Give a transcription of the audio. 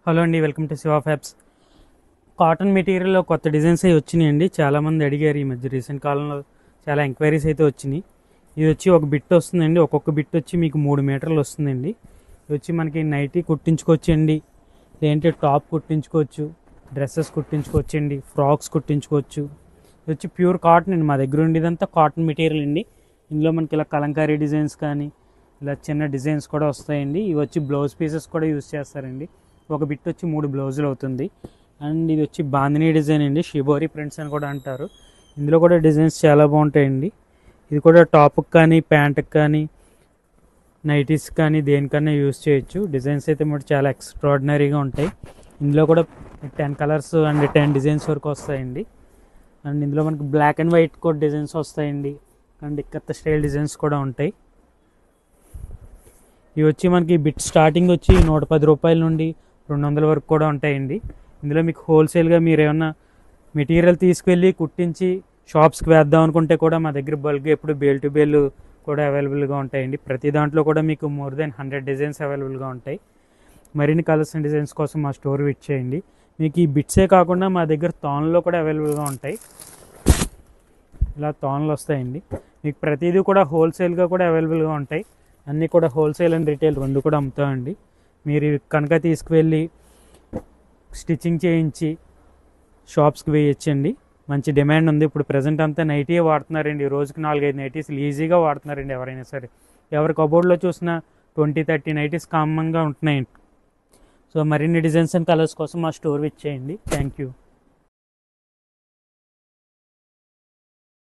Hello అండి, welcome to Shiva fabs. Cotton మెటీరియల్లో కొత్త డిజైన్స్ అవి వచ్చినాయండి. చాలామంది అడిగారు ఈ మధ్య రీసెంట్ కాలంలో చాలా ఎంక్వైరీస్ అయితే వచ్చినాయి. ఇది వచ్చి ఒక బిట్ వస్తుందండి. ఒక్కొక్క బిట్ వచ్చి మీకు 3 మీటర్లు వస్తుందండి. ఇది వచ్చి మనకి నైటీ కుట్టించుకోవచ్చండి, లేదంటే టాప్ కుట్టించుకోవచ్చు, డ్రెస్సెస్ కుట్టించుకోవచ్చండి, ఫ్రాక్స్ కుట్టించుకోవచ్చు. ఇది వచ్చి ప్యూర్ కాటన్ అండి. మా దగ్గర ఉండేదంతా కాటన్ మెటీరియల్ అండి. ఇందులో మనకి ఇలా కలంకారీ డిజైన్స్ కానీ ఇలా చిన్న డిజైన్స్ కూడా వస్తాయండి. ఇవి వచ్చి బ్లౌజ్ పీసెస్ కూడా యూజ్ చేస్తారండి. ఒక బిట్ వచ్చి 3 బ్లౌజులు అవుతుంది. అండ్ ఇది వచ్చి బాందినీ డిజైన్ అండి, షిబోరి ప్రింట్స్ అని కూడా అంటారు. ఇందులో కూడా డిజైన్స్ చాలా బాగుంటాయండి. ఇది కూడా టాప్కి కానీ ప్యాంట్కి కానీ నైటీస్ కానీ దేనికన్నా యూజ్ చేయొచ్చు. డిజైన్స్ అయితే మరి చాలా ఎక్స్ట్రాడినరీగా ఉంటాయి. ఇందులో కూడా 10 కలర్స్ అండ్ 10 డిజైన్స్ వరకు వస్తాయండి. అండ్ ఇందులో మనకి బ్లాక్ అండ్ వైట్ కూడా డిజైన్స్ వస్తాయండి. అండ్ ఇక్కత్త స్టైల్ డిజైన్స్ కూడా ఉంటాయి. ఇవి వచ్చి మనకి బిట్ స్టార్టింగ్ వచ్చి 110 రూపాయల నుండి 200 వరకు కూడా ఉంటాయండి. ఇందులో మీకు హోల్సేల్గా మీరు ఏమన్నా మెటీరియల్ తీసుకువెళ్ళి కుట్టించి షాప్స్కి వేద్దాం అనుకుంటే కూడా మా దగ్గర బల్క్ ఎప్పుడు బేల్ టు బేల్ కూడా అవైలబుల్గా ఉంటాయండి. ప్రతి దాంట్లో కూడా మీకు మోర్ దెన్ 100 డిజైన్స్ అవైలబుల్గా ఉంటాయి. మరిన్ని కలర్స్ అండ్ డిజైన్స్ కోసం మా స్టోర్ విజిట్ చేయండి. మీకు ఈ బిట్సే కాకుండా మా దగ్గర తాన్లో కూడా అవైలబుల్గా ఉంటాయి. ఇలా తాన్లు వస్తాయండి. మీకు ప్రతిదీ కూడా హోల్సేల్గా కూడా అవైలబుల్గా ఉంటాయి. అన్నీ కూడా హోల్సేల్ అండ్ రిటైల్ రెండు కూడా అమ్ముతామండి. మీరు కనుక తీసుకువెళ్ళి స్టిచ్చింగ్ చేయించి షాప్స్కి వేయచ్చండి. మంచి డిమాండ్ ఉంది. ఇప్పుడు ప్రజెంట్ అంతా నైటీయే వాడుతున్నారండి. రోజుకి 4-5 నైటీస్లు ఈజీగా వాడుతున్నారండి ఎవరైనా సరే. ఎవరి కబోర్డ్లో చూసినా 20-30 నైటీస్ కామన్గా ఉంటున్నాయండి. సో మరిన్ని డిజైన్స్ అండ్ కలర్స్ కోసం మా స్టోర్ విజిట్ చేయండి. Thank you.